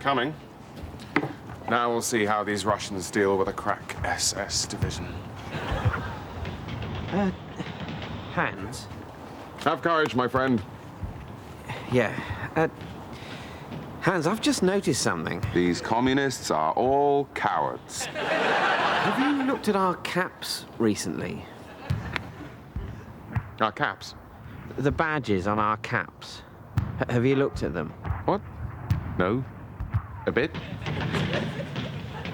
coming. Now we'll see how these Russians deal with a crack SS division. Hans? Have courage, my friend. Yeah. Hans, I've just noticed something. These communists are all cowards. Have you looked at our caps recently? Our caps? The badges on our caps. Have you looked at them? What? No. A bit?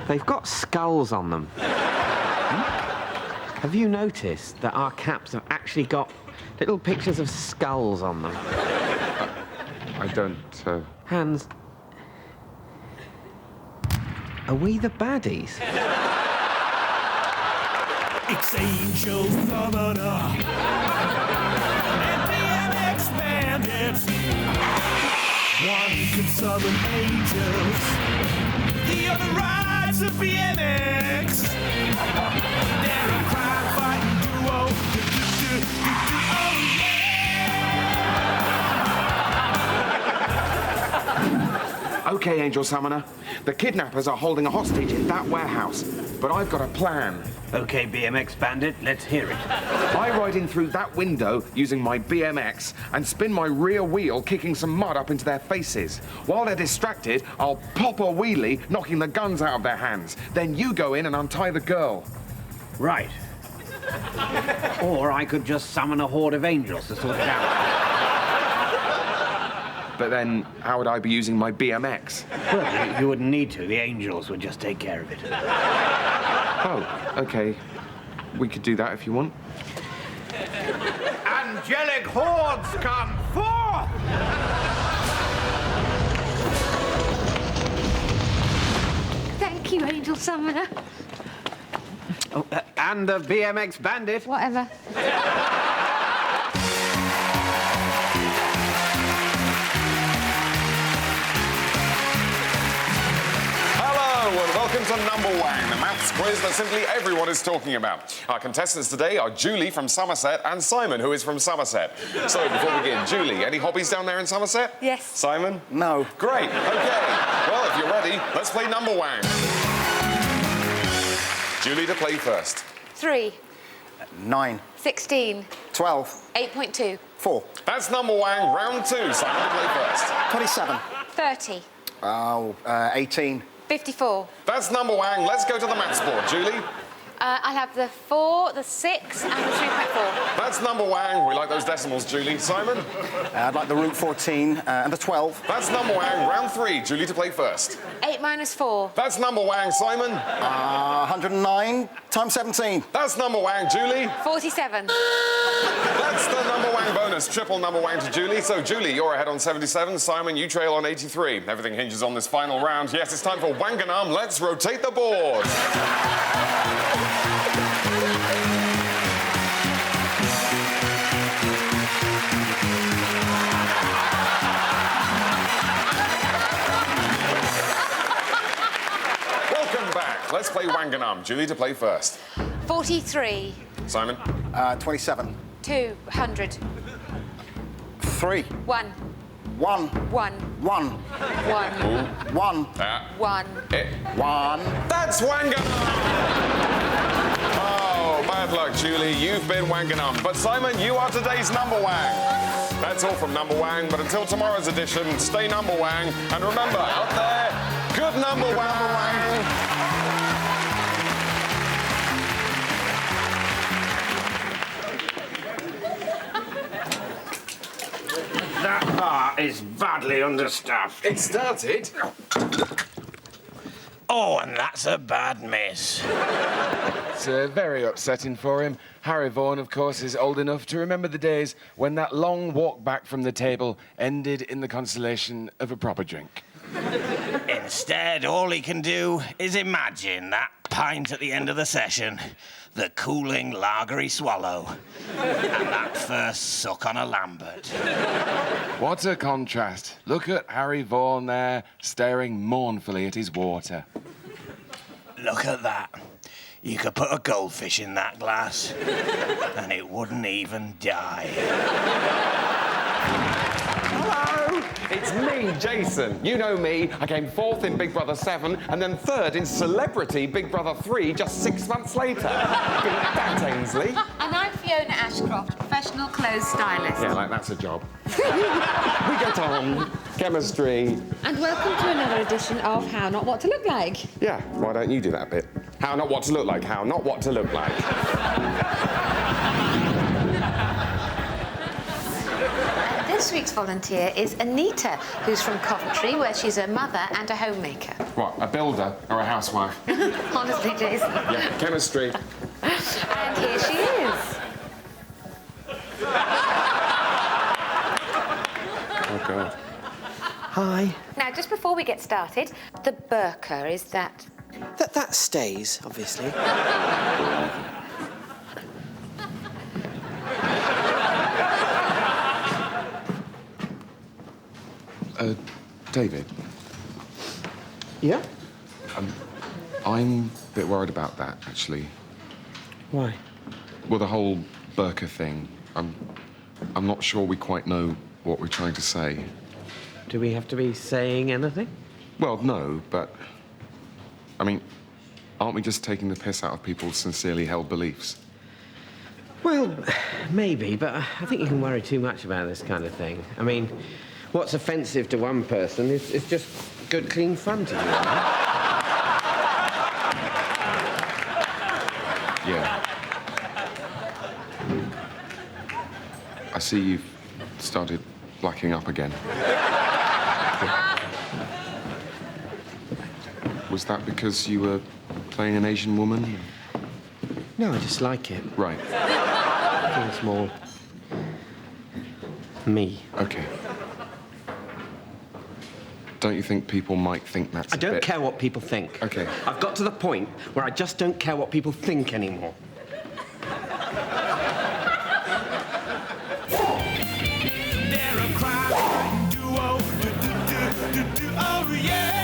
They've got skulls on them. Have you noticed that our caps have actually got little pictures of skulls on them? I don't, Hans, are we the baddies? It's Angel Summoner and BMX Bandits. One can summon angels, the other rides a BMX. They're a crime-fighting duo. Oh, yeah. Okay, Angel Summoner. The kidnappers are holding a hostage in that warehouse, but I've got a plan. Okay, BMX Bandit, let's hear it. I ride in through that window using my BMX and spin my rear wheel, kicking some mud up into their faces. While they're distracted, I'll pop a wheelie, knocking the guns out of their hands. Then you go in and untie the girl. Right. Or I could just summon a horde of angels to sort it out. But then, how would I be using my BMX? Well, you wouldn't need to. The angels would just take care of it. Oh, okay. We could do that if you want. Angelic hordes come forth! Thank you, Angel Summoner. Oh, and the BMX Bandit. Whatever. Hello and welcome to Number Wang, the maths quiz that simply everyone is talking about. Our contestants today are Julie from Somerset and Simon, who is from Somerset. So before we begin, Julie, any hobbies down there in Somerset? Yes. Simon? No. Great, okay. Well, if you're ready, let's play Number Wang. Julie to play first. 3, 9, 16, 12, 8.2, 4, That's Number Wang, round 2. Simon to play first. 27, 30, 18, 54. That's Number Wang. Let's go to the maths board. Julie? I'll have the 4, the 6, and the 3.4. That's Number Wang. We like those decimals, Julie. Simon? I'd like the root 14 and the 12. That's Number Wang, round 3. Julie to play first. 8 minus 4. That's Number Wang. Simon? 109 times 17. That's Number Wang. Julie? 47. That's the Number Wang bonus. Triple Number Wang to Julie. So, Julie, you're ahead on 77. Simon, you trail on 83. Everything hinges on this final round. Yes, it's time for Wanganum. Let's rotate the board. Welcome back. Let's play Wanganum. Julie to play first. 43. Simon? 27, 200. 3, 1. 1, 1. 1, 1. 1, 1. 1. That's Wanganum! Oh, bad luck, Julie. You've been Wanganum. But Simon, you are today's Number Wang. That's all from Number Wang, but until tomorrow's edition, stay Number Wang. And remember, out there, good Number Wang. That bar is badly understaffed. It started. Oh, and that's a bad miss. It's very upsetting for him. Harry Vaughan, of course, is old enough to remember the days when that long walk back from the table ended in the consolation of a proper drink. Instead, all he can do is imagine that pint at the end of the session, the cooling lagery swallow, and that first suck on a Lambert. What a contrast. Look at Harry Vaughan there, staring mournfully at his water. Look at that. You could put a goldfish in that glass, and it wouldn't even die. Hello! It's me, Jason. You know me. I came 4th in Big Brother 7 and then 3rd in Celebrity Big Brother 3 just 6 months later. Beat that, Ainsley. And I'm Fiona Ashcroft, professional clothes stylist. Yeah, like that's a job. We get on. Chemistry. And welcome to another edition of How Not What to Look Like. Yeah, why don't you do that bit? How not what to look like, how not what to look like. This week's volunteer is Anita, who's from Coventry, where she's a mother and a homemaker. What, a builder or a housewife? Honestly, Jason. Yeah, chemistry. And here she is. Oh, God. Hi. Now, just before we get started, the burqa, is that... That stays, obviously. David, Yeah? I'm a bit worried about that, actually. Why? Well, the whole burqa thing. I'm not sure we quite know what we're trying to say. Do we have to be saying anything? Well, no, but... I mean, aren't we just taking the piss out of people's sincerely held beliefs? Well, maybe, but I think you can worry too much about this kind of thing. I mean, what's offensive to one person is just good, clean fun to you. Right? Yeah. I see you've started blacking up again. Was that because you were playing an Asian woman? No, I just like it. Right. I think it's more... me. Okay. Don't you think people might think that's I a don't bit... care what people think. Okay. I've got to the point where I just don't care what people think anymore. They're a crime duo. Oh, yeah.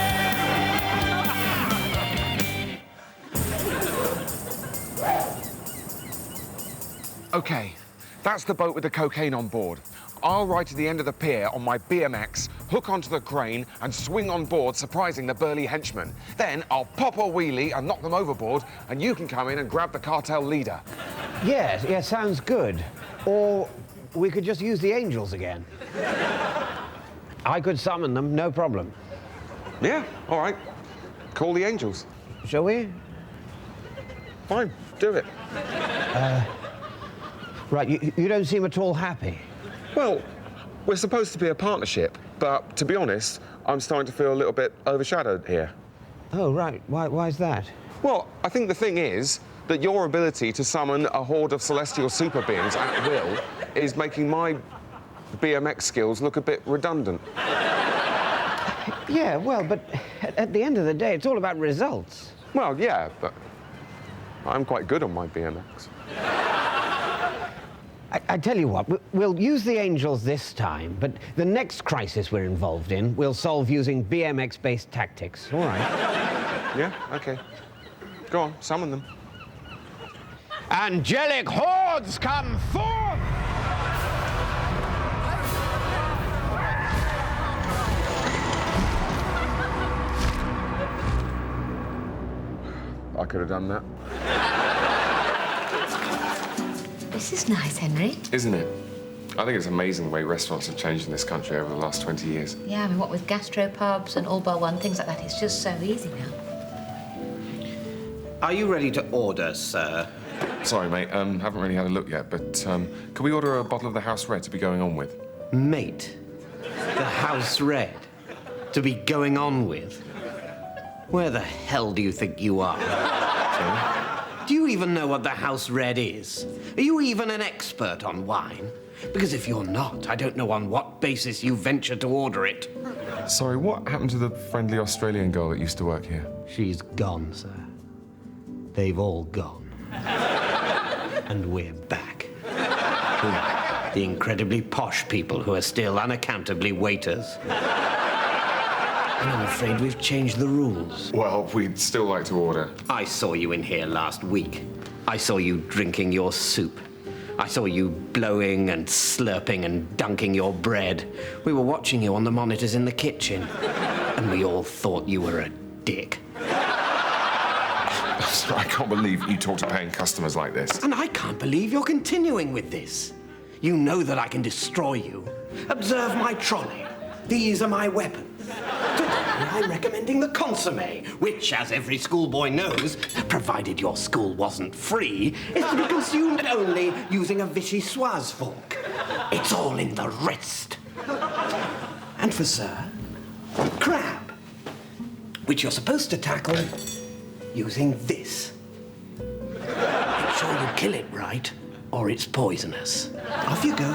Okay, that's the boat with the cocaine on board. I'll ride to the end of the pier on my BMX, hook onto the crane, and swing on board, surprising the burly henchmen. Then I'll pop a wheelie and knock them overboard, and you can come in and grab the cartel leader. Yeah, sounds good. Or we could just use the angels again. I could summon them, no problem. Yeah, all right. Call the angels. Shall we? Fine, do it. Right, you don't seem at all happy. Well, we're supposed to be a partnership, but to be honest, I'm starting to feel a little bit overshadowed here. Oh, right. Why's that? Well, I think the thing is that your ability to summon a horde of celestial super beings at will is making my BMX skills look a bit redundant. Yeah, well, but at the end of the day, it's all about results. Well, yeah, but I'm quite good on my BMX. I tell you what, we'll use the angels this time, but the next crisis we're involved in, we'll solve using BMX-based tactics. All right. Yeah, okay. Go on, summon them. Angelic hordes come forth! I could have done that. This is nice, Henry. Isn't it? I think it's amazing the way restaurants have changed in this country over the last 20 years. Yeah, I mean, what with gastropubs and all bar one, things like that, it's just so easy now. Are you ready to order, sir? Sorry, mate, haven't really had a look yet, but can we order a bottle of the House Red to be going on with? Mate, the House Red to be going on with? Where the hell do you think you are? Sorry? Do you even know what the House Red is? Are you even an expert on wine? Because if you're not, I don't know on what basis you venture to order it. Sorry, what happened to the friendly Australian girl that used to work here? She's gone, sir. They've all gone. And we're back. The incredibly posh people who are still unaccountably waiters. And I'm afraid we've changed the rules. Well, we'd still like to order. I saw you in here last week. I saw you drinking your soup. I saw you blowing and slurping and dunking your bread. We were watching you on the monitors in the kitchen, and we all thought you were a dick. I can't believe you talk to paying customers like this. And I can't believe you're continuing with this. You know that I can destroy you. Observe my trolley. These are my weapons. Today I'm recommending the consommé, which, as every schoolboy knows, provided your school wasn't free, is to be consumed only using a vichyssoise fork. It's all in the wrist. And for sir, crab, which you're supposed to tackle using this. Make sure you kill it right, or it's poisonous. Off you go.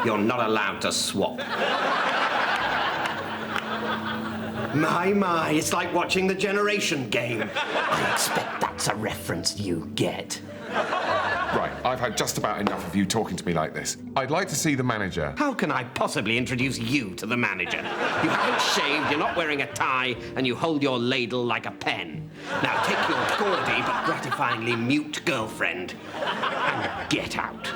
You're not allowed to swap. My, it's like watching the Generation Game. I expect that's a reference you get. Right, I've had just about enough of you talking to me like this. I'd like to see the manager. How can I possibly introduce you to the manager? You haven't shaved, you're not wearing a tie, and you hold your ladle like a pen. Now take your gaudy but gratifyingly mute girlfriend and get out.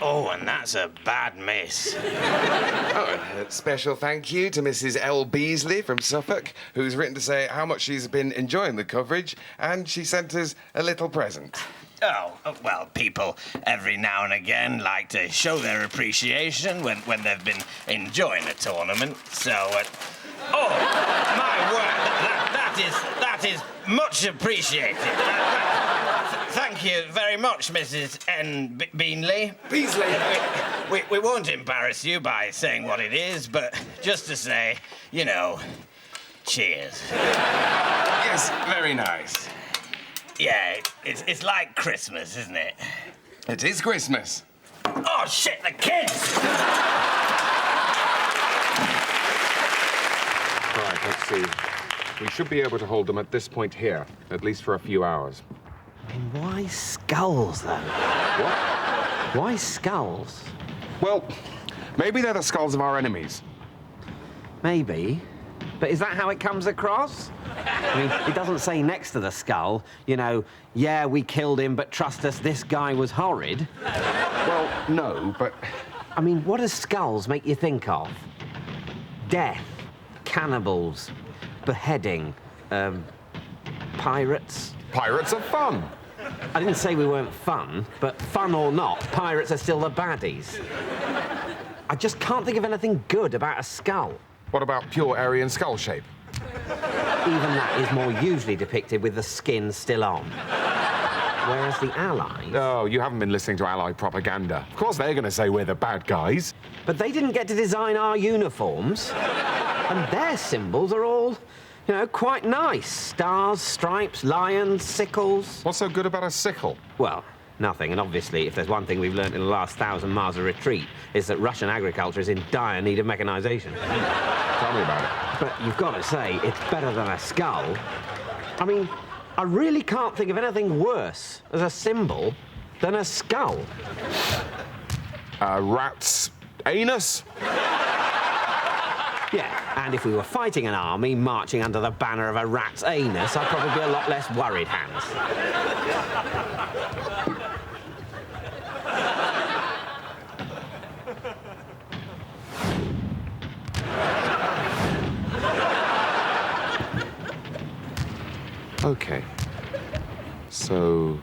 Oh, and that's a bad miss. Oh, a special thank you to Mrs. L. Beasley from Suffolk, who's written to say how much she's been enjoying the coverage, and she sent us a little present. Oh, well, people every now and again like to show their appreciation when they've been enjoying a tournament. So, oh, my word, that is much appreciated. Thank you very much, Mrs. N. Beanley. Beasley! We won't embarrass you by saying what it is, but just to say, you know, cheers. Yes, very nice. Yeah, it's like Christmas, isn't it? It is Christmas. Oh, shit, the kids! Right, let's see. We should be able to hold them at this point here, at least for a few hours. I mean, why skulls, though? What? Why skulls? Well, maybe they're the skulls of our enemies. Maybe. But is that how it comes across? I mean, it doesn't say next to the skull, you know, yeah, we killed him, but trust us, this guy was horrid. Well, no, but... I mean, what do skulls make you think of? Death, cannibals, beheading, pirates. Pirates are fun. I didn't say we weren't fun, but fun or not, pirates are still the baddies. I just can't think of anything good about a skull. What about pure Aryan skull shape? Even that is more usually depicted with the skin still on. Whereas the Allies... Oh, you haven't been listening to Ally propaganda. Of course they're going to say we're the bad guys. But they didn't get to design our uniforms. And their symbols are all, you know, quite nice. Stars, stripes, lions, sickles. What's so good about a sickle? Well, nothing. And obviously, if there's one thing we've learnt in the last 1,000 miles of retreat, it's that Russian agriculture is in dire need of mechanization. Tell me about it. But you've got to say, it's better than a skull. I mean, I really can't think of anything worse as a symbol than a skull. A rat's anus? Yeah, and if we were fighting an army marching under the banner of a rat's anus, I'd probably be a lot less worried, Hans. Okay. So...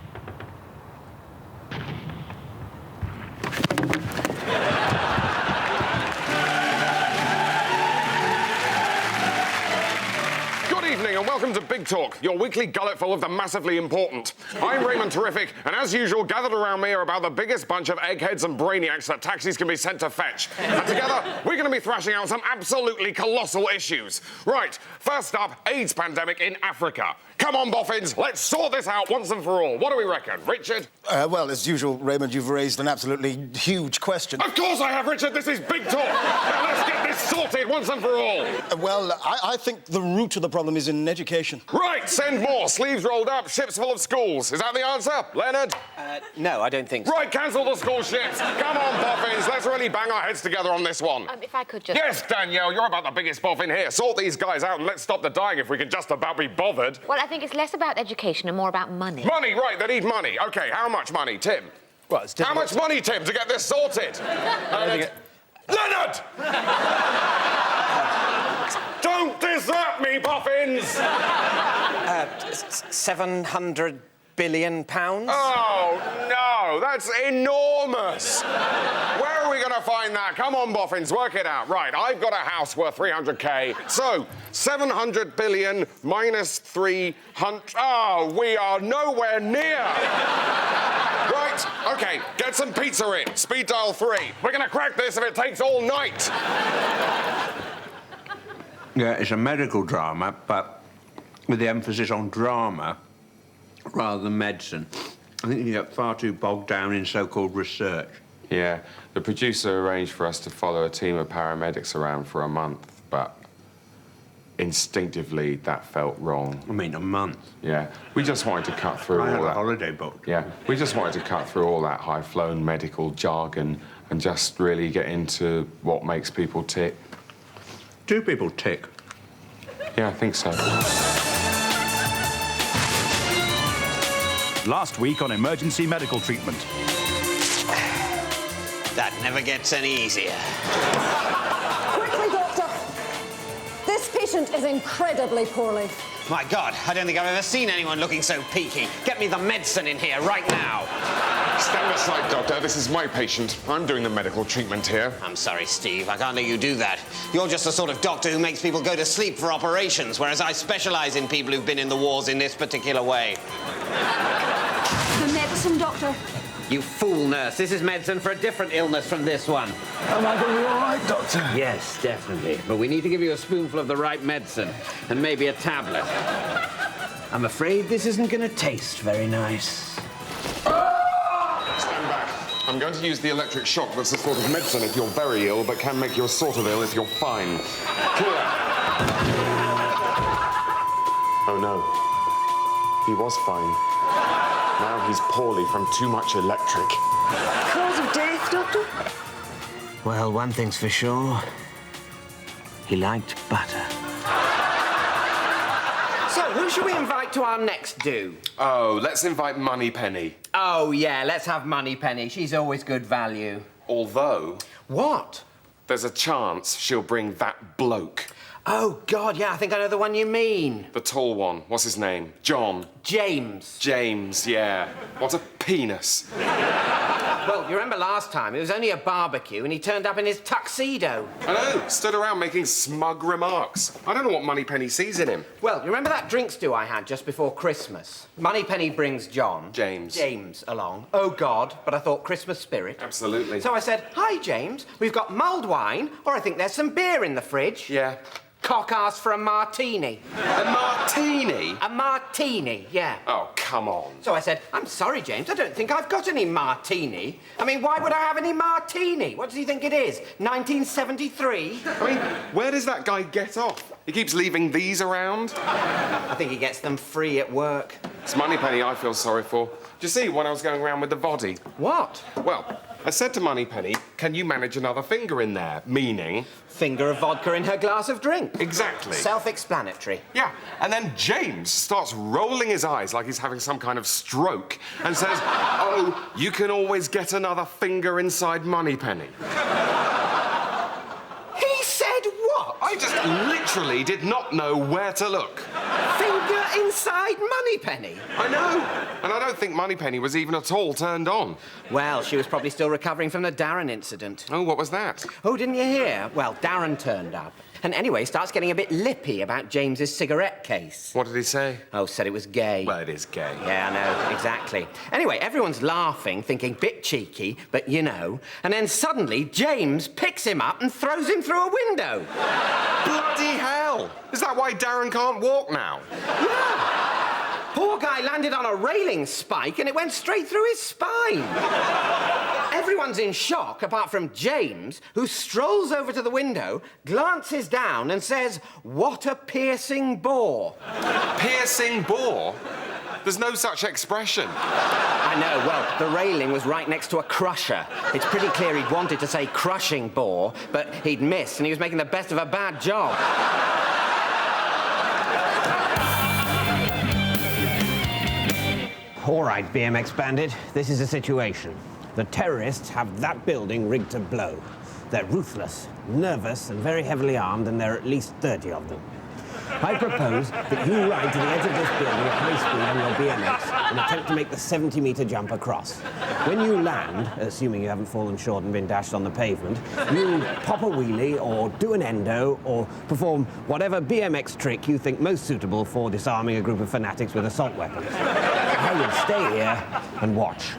Good evening and welcome to Big Talk, your weekly gulletful of the massively important. I'm Raymond Terrific, and as usual, gathered around me are about the biggest bunch of eggheads and brainiacs that taxis can be sent to fetch. And together, we're going to be thrashing out some absolutely colossal issues. Right, first up, AIDS pandemic in Africa. Come on, boffins, let's sort this out once and for all. What do we reckon, Richard? Well, as usual, Raymond, you've raised an absolutely huge question. Of course I have, Richard. This is Big Talk. Now let's get this sorted once and for all. Well, I think the root of the problem is in education. education. Right, send more. Sleeves rolled up, ships full of schools. Is that the answer, Leonard? No, I don't think so. Right, cancel the school ships. Come on, boffins, let's really bang our heads together on this one. If I could just... Yes, Danielle, you're about the biggest boffin here. Sort these guys out and let's stop the dying if we can just about be bothered. Well, I think it's less about education and more about money. Money, right, they need money. OK, how much money, Tim? Well, it's How much money, Tim, to get this sorted? Leonard! Don't desert me, boffins! 700 billion pounds? Oh, no, that's enormous. Where are we going to find that? Come on, boffins, work it out. Right, I've got a house worth 300k. So, 700 billion minus 300... Oh, we are nowhere near. Right, OK, get some pizza in. Speed dial 3. We're going to crack this if it takes all night. Yeah, it's a medical drama, but with the emphasis on drama rather than medicine. I think you get far too bogged down in so-called research. Yeah, the producer arranged for us to follow a team of paramedics around for a month, but instinctively that felt wrong. I mean, a month. Yeah, we just wanted to cut through I had all a that. holiday booked. Yeah, we just wanted to cut through all that high-flown medical jargon and just really get into what makes people tick. Do people tick? Yeah, I think so. Last week on emergency medical treatment. That never gets any easier. Quickly, Doctor! This patient is incredibly poorly. My God, I don't think I've ever seen anyone looking so peaky. Get me the medicine in here right now. Stand aside, Doctor. This is my patient. I'm doing the medical treatment here. I'm sorry, Steve. I can't let you do that. You're just the sort of doctor who makes people go to sleep for operations, whereas I specialize in people who've been in the wars in this particular way. The medicine, Doctor. You fool, nurse. This is medicine for a different illness from this one. Am I going to be all right, Doctor? Yes, definitely. But we need to give you a spoonful of the right medicine and maybe a tablet. I'm afraid this isn't going to taste very nice. Stand back. I'm going to use the electric shock that's a sort of medicine if you're very ill, but can make you sort of ill if you're fine. Clear. Oh, no. He was fine. Now he's poorly from too much electric. Cause of death, Doctor? Well, one thing's for sure. He liked butter. So, who should we invite to our next do? Oh, let's invite Moneypenny. Oh, yeah, let's have Moneypenny. She's always good value. Although, What? there's a chance she'll bring that bloke. Oh, God, yeah, I think I know the one you mean. The tall one. What's his name? John. James. James, yeah. What a penis. Well, you remember last time, it was only a barbecue and he turned up in his tuxedo. I know, stood around making smug remarks. I don't know what Moneypenny sees in him. Well, you remember that drinks do I had just before Christmas? Moneypenny brings John. James. Along. Oh, God, but I thought Christmas spirit. Absolutely. So I said, hi, James, we've got mulled wine, or I think there's some beer in the fridge. Yeah. Cock asked for a martini. A martini? A martini, yeah. Oh, come on. So I said, I'm sorry, James, I don't think I've got any martini. I mean, why would I have any martini? What does he think it is, 1973? I mean, where does that guy get off? He keeps leaving these around. I think he gets them free at work. It's Moneypenny I feel sorry for. Do you see when I was going around with the body? What? Well, I said to Moneypenny, can you manage another finger in there? Meaning... Finger of vodka in her glass of drink. Exactly. Self-explanatory. Yeah, and then James starts rolling his eyes like he's having some kind of stroke and says, oh, you can always get another finger inside Moneypenny. He said what? I just literally did not know where to look. Finger inside Moneypenny? I know. And I don't think Moneypenny was even at all turned on. Well, she was probably still recovering from the Darren incident. Oh, what was that? Oh, didn't you hear? Well, Darren turned up. And anyway, starts getting a bit lippy about James's cigarette case. What did he say? Oh, said it was gay. Well, it is gay. Yeah, I know, exactly. Anyway, everyone's laughing, thinking bit cheeky, but you know. And then suddenly, James picks him up and throws him through a window. Bloody hell! Is that why Darren can't walk now? Poor guy landed on a railing spike and it went straight through his spine. Everyone's in shock, apart from James, who strolls over to the window, glances down and says, "What a piercing bore." Piercing bore? There's no such expression. I know, well, the railing was right next to a crusher. It's pretty clear he'd wanted to say crushing bore, but he'd missed and he was making the best of a bad job. All right, BMX Bandit, this is the situation. The terrorists have that building rigged to blow. They're ruthless, nervous, and very heavily armed, and there are at least 30 of them. I propose that you ride to the edge of this building at high speed on your BMX and attempt to make the 70-metre jump across. When you land, assuming you haven't fallen short and been dashed on the pavement, you pop a wheelie or do an endo or perform whatever BMX trick you think most suitable for disarming a group of fanatics with assault weapons. I will stay here and watch.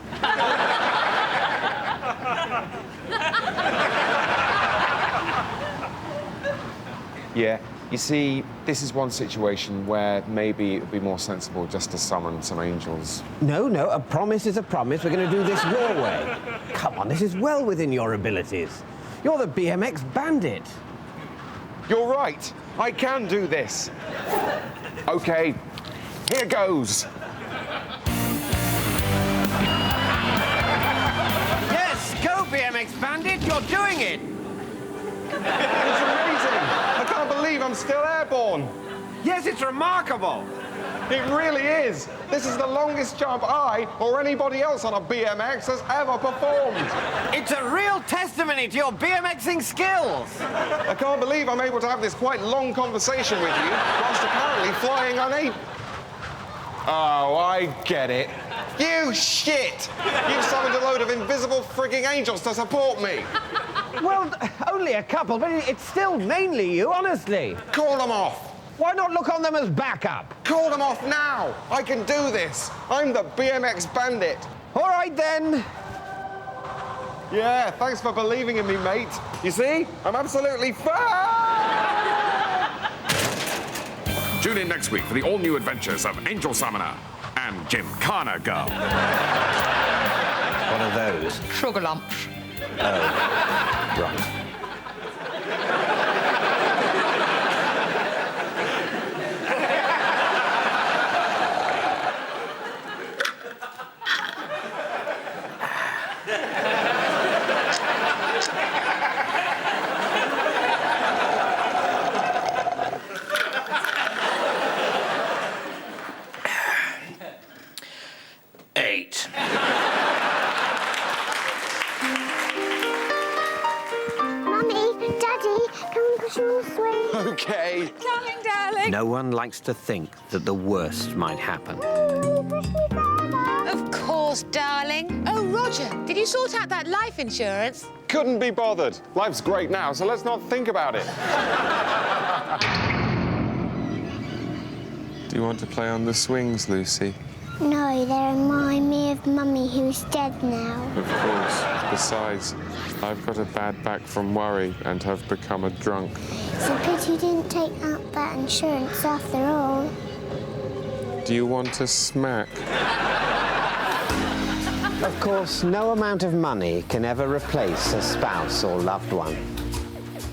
Yeah, you see, this is one situation where maybe it would be more sensible just to summon some angels. No, a promise is a promise. We're going to do this your way. Come on, this is well within your abilities. You're the BMX Bandit. You're right, I can do this. Okay, here goes. Yes, go, BMX Bandit, you're doing it! It's amazing! I can't believe I'm still airborne. Yes, it's remarkable. It really is. This is the longest jump I or anybody else on a BMX has ever performed. It's a real testimony to your BMXing skills. I can't believe I'm able to have this quite long conversation with you whilst apparently flying unable. Oh, I get it. You shit! You've summoned a load of invisible frigging angels to support me. Well, only a couple, but it's still mainly you, honestly. Call them off. Why not look on them as backup? Call them off now. I can do this. I'm the BMX Bandit. All right, then. Yeah, thanks for believing in me, mate. You see? I'm absolutely fine. Tune in next week for the all-new adventures of Angel Summoner and Gymkhana Girl. What are those? Sugar lumps. Oh, right. Okay. Coming, darling. No one likes to think that the worst might happen. Of course, darling. Oh, Roger, did you sort out that life insurance? Couldn't be bothered. Life's great now, so let's not think about it. Do you want to play on the swings, Lucy? No, they remind me of Mummy, who's dead now. Of course. Besides, I've got a bad back from worry and have become a drunk. It's a pity you didn't take out that insurance after all. Do you want a smack? Of course, no amount of money can ever replace a spouse or loved one.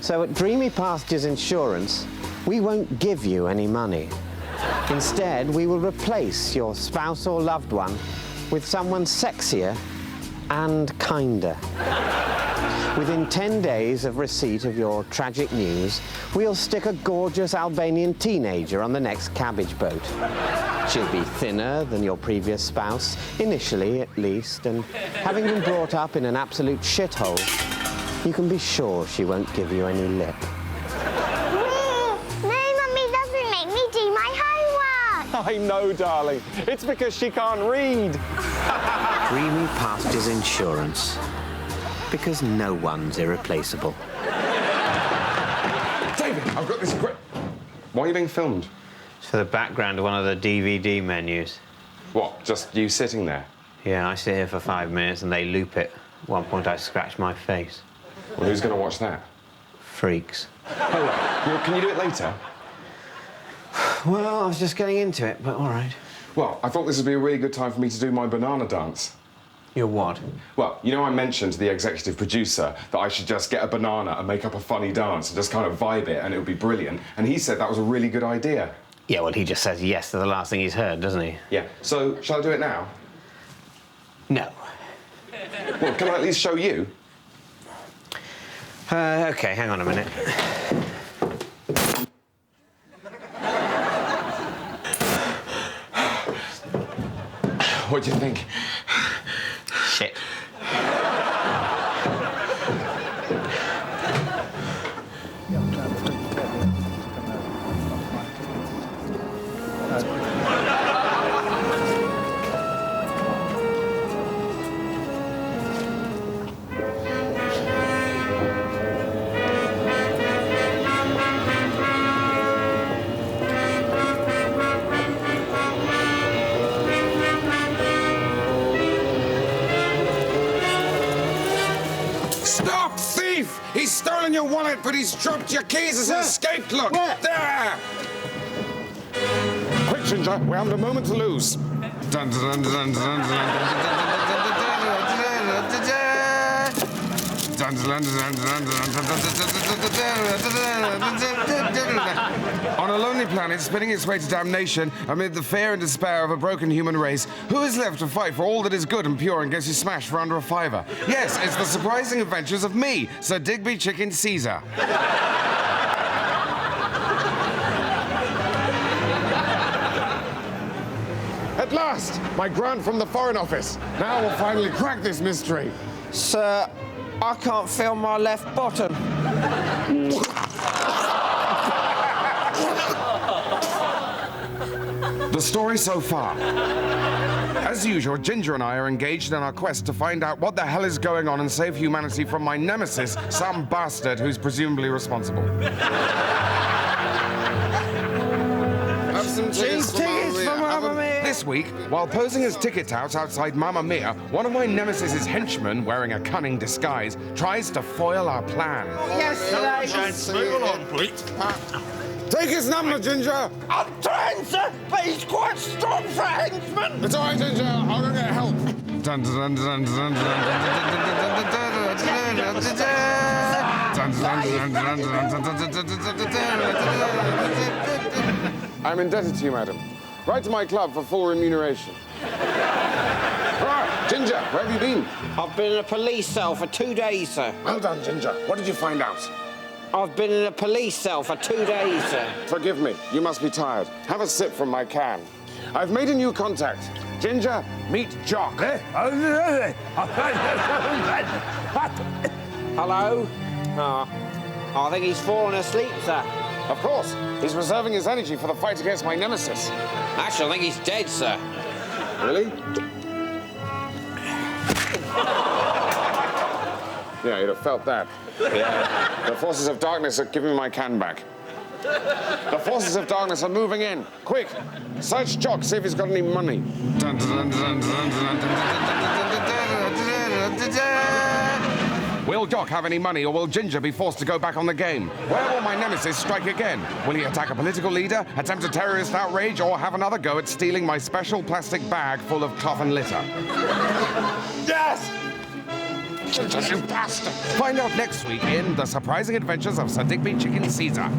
So at Dreamy Pastures Insurance, we won't give you any money. Instead, we will replace your spouse or loved one with someone sexier and kinder. Within 10 days of receipt of your tragic news, we'll stick a gorgeous Albanian teenager on the next cabbage boat. She'll be thinner than your previous spouse, initially at least, and having been brought up in an absolute shithole, you can be sure she won't give you any lip. I know, darling. It's because she can't read. Dreamy Pastures Insurance. Because no one's irreplaceable. David, I've got this great... Why are you being filmed? It's for the background of one of the DVD menus. What, just you sitting there? Yeah, I sit here for 5 minutes and they loop it. At one point I scratch my face. Well, who's going to watch that? Freaks. Oh, right. Well, can you do it later? Well, I was just getting into it, but all right. Well, I thought this would be a really good time for me to do my banana dance. Your what? Well, you know I mentioned to the executive producer that I should just get a banana and make up a funny dance and just kind of vibe it and it would be brilliant, and he said that was a really good idea. Yeah, well, he just says yes to the last thing he's heard, doesn't he? Yeah, so shall I do it now? No. Well, can I at least show you? OK, hang on a minute. What do you think? Shit. Stop, thief! He's stolen your wallet, but he's dropped your keys as he escaped. Look, there! Quick, Ginger, we haven't a moment to lose. Dun, dun, dun, dun, dun, dun, on a lonely planet, spinning its way to damnation amid the fear and despair of a broken human race, who is left to fight for all that is good and pure and gets you smashed for under a fiver? Yes, it's the surprising adventures of me, Sir Digby Chicken Caesar. At last, my grant from the Foreign Office. Now we'll finally crack this mystery. Sir, I can't feel my left bottom. The story so far. As usual, Ginger and I are engaged in our quest to find out what the hell is going on and save humanity from my nemesis, some bastard who's presumably responsible. Have some tickets for Mamma Mia. This week, while posing as ticket touts outside Mamma Mia, one of my nemesis's henchmen, wearing a cunning disguise, tries to foil our plan. Yes, move along, please. Take his number, Ginger! I'm trying, sir, but he's quite strong for a henchman. It's all right, Ginger. I'll go get help. Dun, dun, dun, dun, dun, I'm indebted to you, madam. Write to my club for full remuneration. Right, Ginger, where have you been? I've been in a police cell for 2 days, sir. Well done, Ginger. What did you find out? I've been in a police cell for 2 days, sir. Forgive me. You must be tired. Have a sip from my can. I've made a new contact. Ginger, meet Jock. Hello? Oh, I think he's fallen asleep, sir. Of course. He's reserving his energy for the fight against my nemesis. Actually, I think he's dead, sir. Really? Yeah, you'd have felt that. Yeah. The forces of darkness are giving me my can back. The forces of darkness are moving in. Quick, search Jock, see if he's got any money. Will Jock have any money, or will Ginger be forced to go back on the game? Where will my nemesis strike again? Will he attack a political leader, attempt a terrorist outrage, or have another go at stealing my special plastic bag full of cloth and litter? Yes! You bastard! Find out next week in The Surprising Adventures of Sir Digby Chicken Caesar.